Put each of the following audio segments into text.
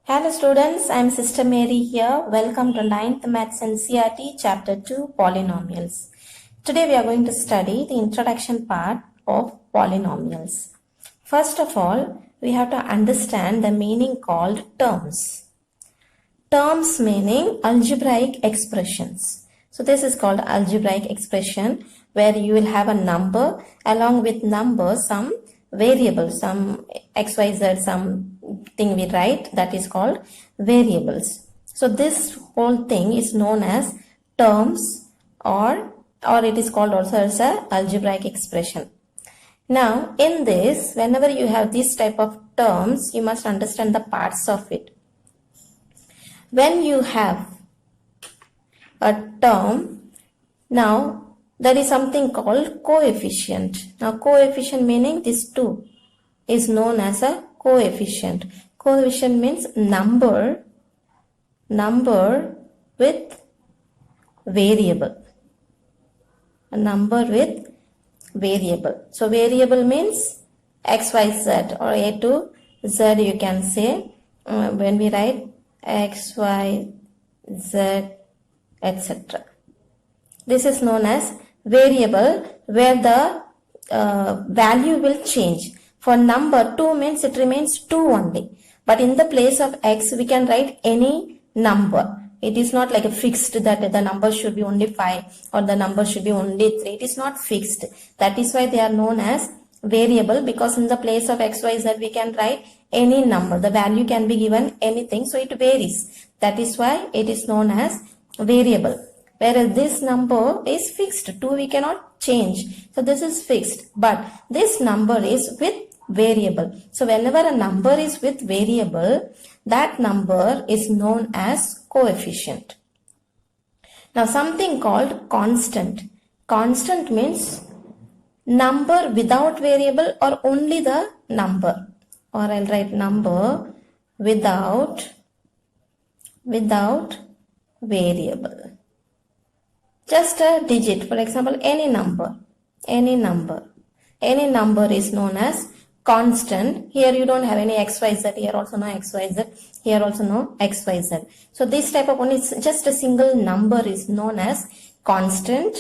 Hello students, I am Sister Mary here. Welcome to 9th Maths NCERT Chapter 2 Polynomials. Today we are going to study the introduction part of polynomials. First of all, we have to understand the meaning called terms. Terms meaning algebraic expressions. So this is called algebraic expression where you will have a number along with number some variable, some xyz, something we write that is called variables. So this whole thing is known as terms or it is called also as a algebraic expression. Now in this, whenever you have this type of terms, you must understand the parts of it. When you have a term, now there is something called coefficient. Now coefficient meaning this 2 is known as a coefficient. Coefficient means number with variable. A number with variable. So variable means x, y, z or a to z you can say when we write x, y, z, etc. This is known as variable where the value will change. For number 2 means it remains 2 only. But in the place of x we can write any number. It is not like a fixed that the number should be only 5 or the number should be only 3. It is not fixed. That is why they are known as variable, because in the place of x, y, z we can write any number. The value can be given anything, so it varies. That is why it is known as variable. Whereas this number is fixed, 2 we cannot change. So this is fixed, but this number is with variable. So whenever a number is with variable, that number is known as coefficient. Now something called constant. Constant means number without variable or only the number. Or I'll write number without variable. Just a digit, for example, any number is known as constant. Here you don't have any xyz, here also no xyz, here also no xyz. So this type of only just a single number is known as constant.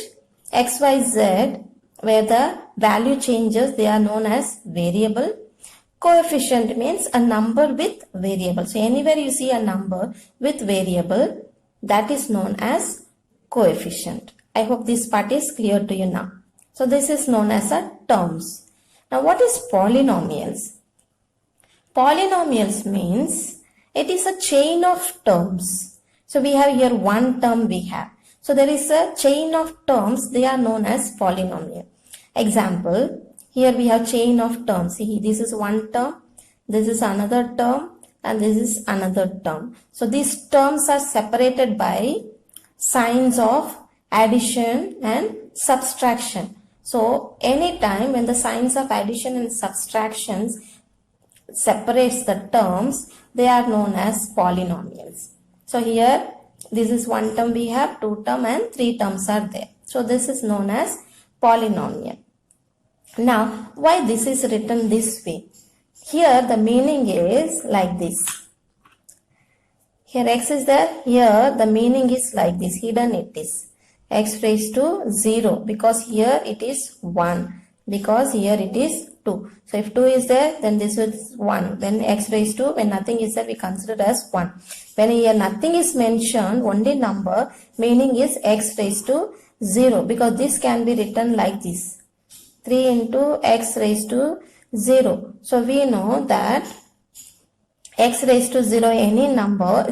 Xyz, where the value changes, they are known as variable. Coefficient means a number with variable. So anywhere you see a number with variable, that is known as coefficient. I hope this part is clear to you now. So this is known as a terms. Now what is polynomials? Polynomials means it is a chain of terms. So we have here one term we have. So there is a chain of terms, they are known as polynomial. Example, here we have chain of terms. See, this is one term, this is another term, and this is another term. So these terms are separated by signs of addition and subtraction. So anytime when the signs of addition and subtractions separates the terms, they are known as polynomials. So here this is one term we have, 2 term and 3 terms are there. So this is known as polynomial. Now why this is written this way? Here the meaning is like this. Here x is there, here the meaning is like this, hidden it is. X raised to 0 because here it is 1, because here it is 2. So if 2 is there, then this is 1. Then x raised to, when nothing is there, we consider as 1. When here nothing is mentioned, only number, meaning is x raised to 0, because this can be written like this. 3 into x raised to 0. So we know that x raised to 0, any number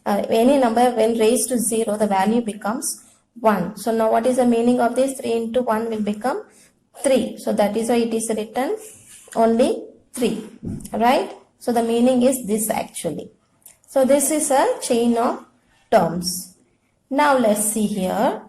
when raised to 0, the value becomes 1. So now what is the meaning of this? 3 into 1 will become 3. So that is why it is written only 3. Right? So the meaning is this actually. So this is a chain of terms. Now let's see here.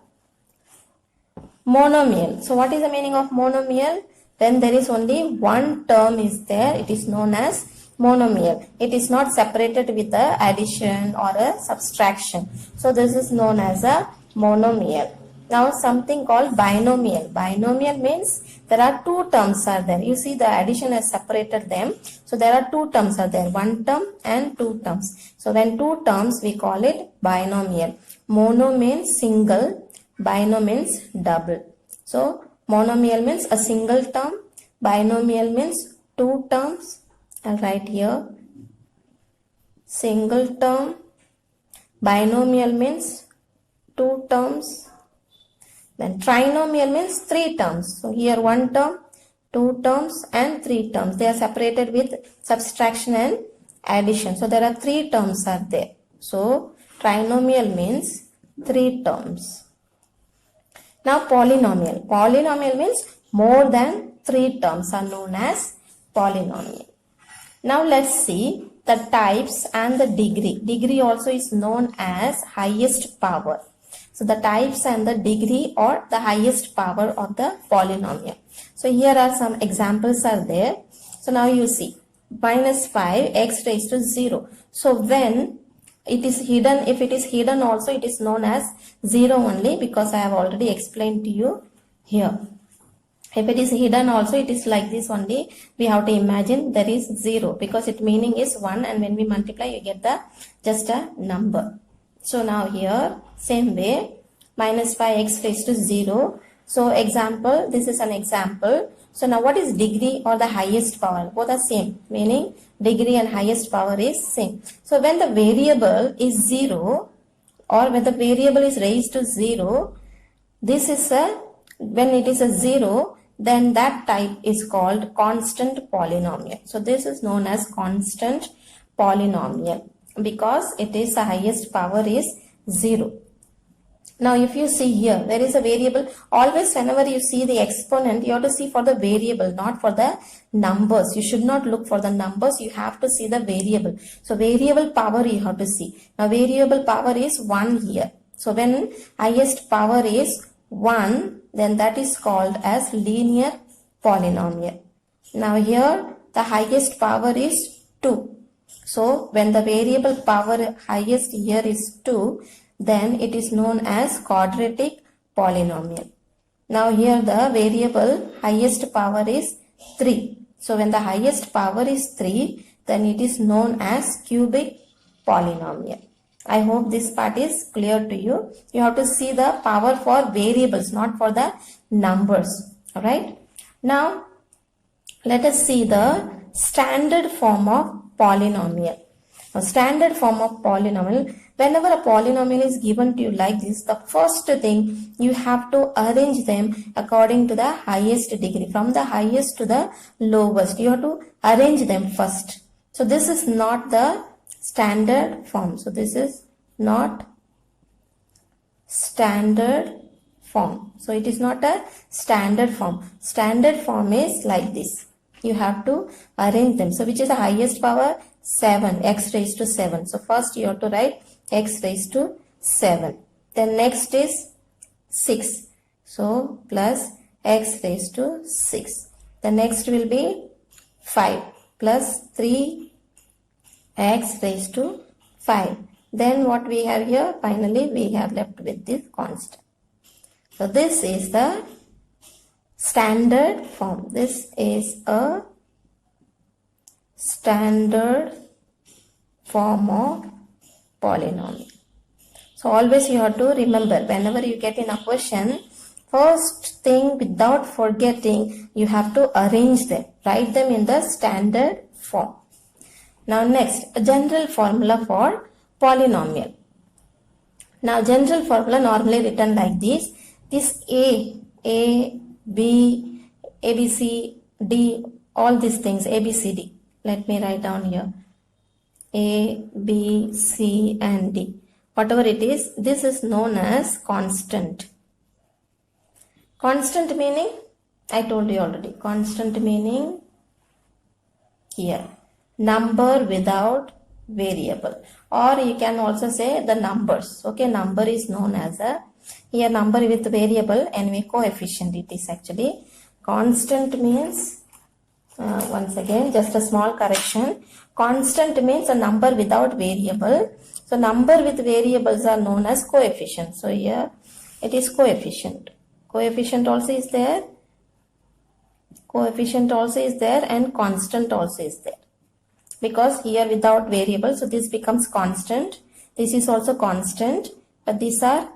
Monomial. So what is the meaning of monomial? When there is only one term is there, it is known as monomial. It is not separated with a addition or a subtraction. So this is known as a monomial. Now something called binomial. Binomial means there are two terms are there. You see the addition has separated them. So there are two terms are there. One term and two terms. So when two terms we call it binomial. Mono means single. Bino means double. So monomial means a single term. Binomial means two terms. I'll write here. Single term. Binomial means two terms. Then trinomial means three terms. So here one term, two terms and three terms. They are separated with subtraction and addition. So there are three terms are there. So trinomial means three terms. Now polynomial. Polynomial means more than three terms are known as polynomial. Now let's see the types and the degree. Degree also is known as highest power. So the types and the degree or the highest power of the polynomial. So here are some examples are there. So now you see minus 5 x raised to 0. So when it is hidden, if it is hidden also it is known as 0 only, because I have already explained to you here. If it is hidden also it is like this only. We have to imagine there is 0 because its meaning is 1, and when we multiply you get the just a number. So now here same way minus 5x raised to 0. So example, this is an example. So now what is degree or the highest power? Both are same, meaning degree and highest power is same. So when the variable is 0 or when the variable is raised to 0, this is when it is a 0, then that type is called constant polynomial. So this is known as constant polynomial because it is the highest power is 0. Now if you see here, there is a variable. Always whenever you see the exponent, you have to see for the variable, not for the numbers. You should not look for the numbers. You have to see the variable. So variable power you have to see. Now variable power is 1 here. So when highest power is 1, then that is called as linear polynomial. Now here the highest power is 2. So when the variable power highest here is 2, then it is known as quadratic polynomial. Now here the variable highest power is 3. So when the highest power is 3, then it is known as cubic polynomial. I hope this part is clear to you. You have to see the power for variables, not for the numbers. Alright. Now let us see the standard form of polynomial. Now standard form of polynomial, whenever a polynomial is given to you like this, the first thing you have to arrange them according to the highest degree, from the highest to the lowest. You have to arrange them first. So this is not the standard form. So this is not standard form. So it is not a standard form. Standard form is like this. You have to arrange them. So which is the highest power? 7, x raised to 7. So first you have to write x raised to 7. Then next is 6. So plus x raised to 6. The next will be 5 plus 3 x raised to 5. Then what we have here? Finally we have left with this constant. So this is the standard form. This is a standard form of polynomial. So always you have to remember, whenever you get in a question, first thing without forgetting, you have to arrange them. Write them in the standard form. Now next, a general formula for polynomial. Now general formula normally written like this. This A, B, ABC, D, all these things, A, B, C, D. Let me write down here. A, B, C and D. Whatever it is, this is known as constant. Constant meaning, I told you already. Constant meaning here, number without variable. Or you can also say the numbers. Okay, number is known as a, here number with variable and coefficient it is actually. Constant means, once again just a small correction. Constant means a number without variable. So number with variables are known as coefficient. So here It is coefficient. Coefficient also is there. Coefficient also is there and constant also is there. Because here without variable, so this becomes constant. This is also constant, but these are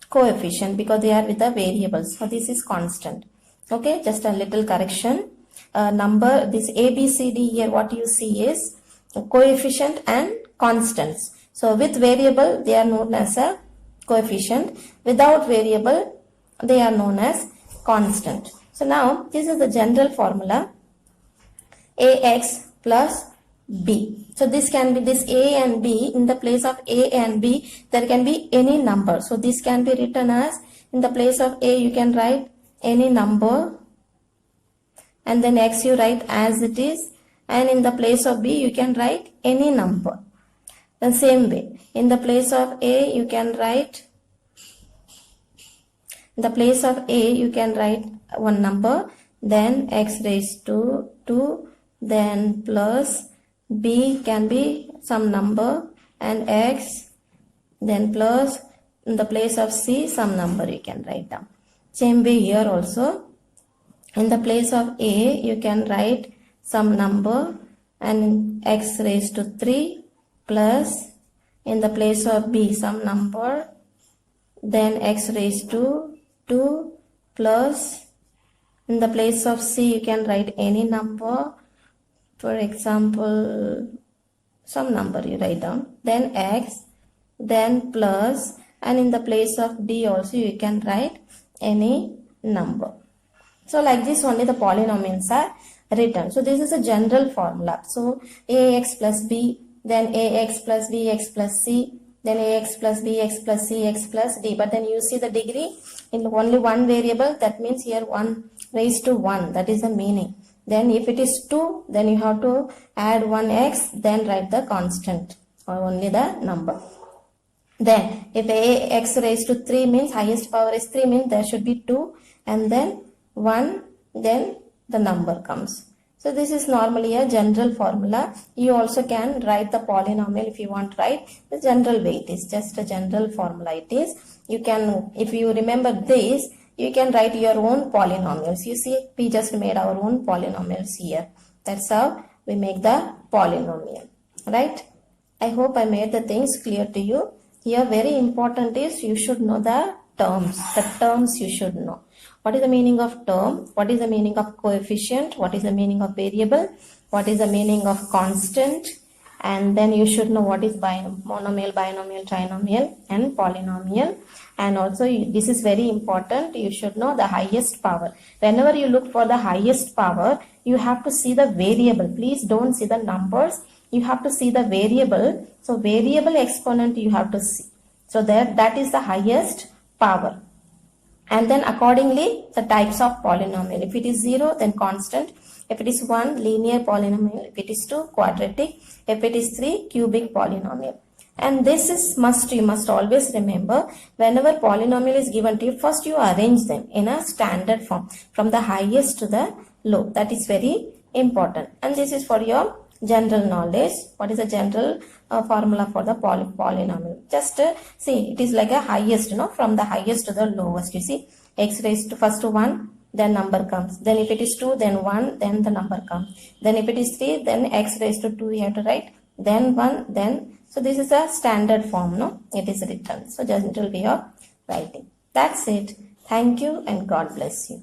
coefficient because they are with the variables. So this is constant. Okay, just a little correction. Number, this A, B, C, D here, what you see is coefficient and constants. So with variable, they are known as a coefficient. Without variable, they are known as constant. So now, this is the general formula. Ax plus b. So this can be this a and b. In the place of a and b, there can be any number. So this can be written as, in the place of a, you can write any number. And then x you write as it is. And in the place of b, you can write any number. The same way, in the place of a, you can write, in the place of a, you can write one number, then x raised to 2, then plus b can be some number, and x, then plus, in the place of c, some number you can write down. Same way here also, in the place of a, you can write some number, and x raised to 3, plus, in the place of b, some number, then x raised to 2, plus, in the place of c, you can write any number. For example, some number you write down, then x, then plus, and in the place of d also you can write any number. So like this only the polynomials are written. So this is a general formula. So ax plus b, then ax plus bx plus c, then ax plus bx plus cx plus d. But then you see the degree in only one variable, that means here 1 raised to 1, that is the meaning. Then if it is 2, then you have to add 1x, then write the constant or only the number. Then if ax raised to 3 means highest power is 3, means there should be 2 and then 1, then the number comes. So this is normally a general formula. You also can write the polynomial if you want to write the general way. It is just a general formula. It is, you can, if you remember this, you can write your own polynomials. You see, we just made our own polynomials here. That's how we make the polynomial, right? I hope I made the things clear to you. Here very important is you should know the terms. The terms you should know. What is the meaning of term? What is the meaning of coefficient? What is the meaning of variable? What is the meaning of constant? And then you should know what is monomial, binomial, trinomial and polynomial. And also this is very important. You should know the highest power. Whenever you look for the highest power, you have to see the variable. Please don't see the numbers. You have to see the variable. So variable exponent you have to see. So that is the highest power. And then accordingly the types of polynomial. If it is 0, then constant. If it is 1, linear polynomial. If it is 2, quadratic. If it is 3, cubic polynomial. And this is must, you must always remember, whenever polynomial is given to you, first you arrange them in a standard form from the highest to the low. That is very important. And this is for your general knowledge. What is the general formula for the polynomial? Just see, it is like a highest, from the highest to the lowest. You see, x raised to first to 1, then number comes. Then if it is 2, then 1, then the number comes. Then if it is 3, then x raised to 2 you have to write. Then 1, then. So this is a standard form, it is written. So general way of writing. That's it. Thank you and God bless you.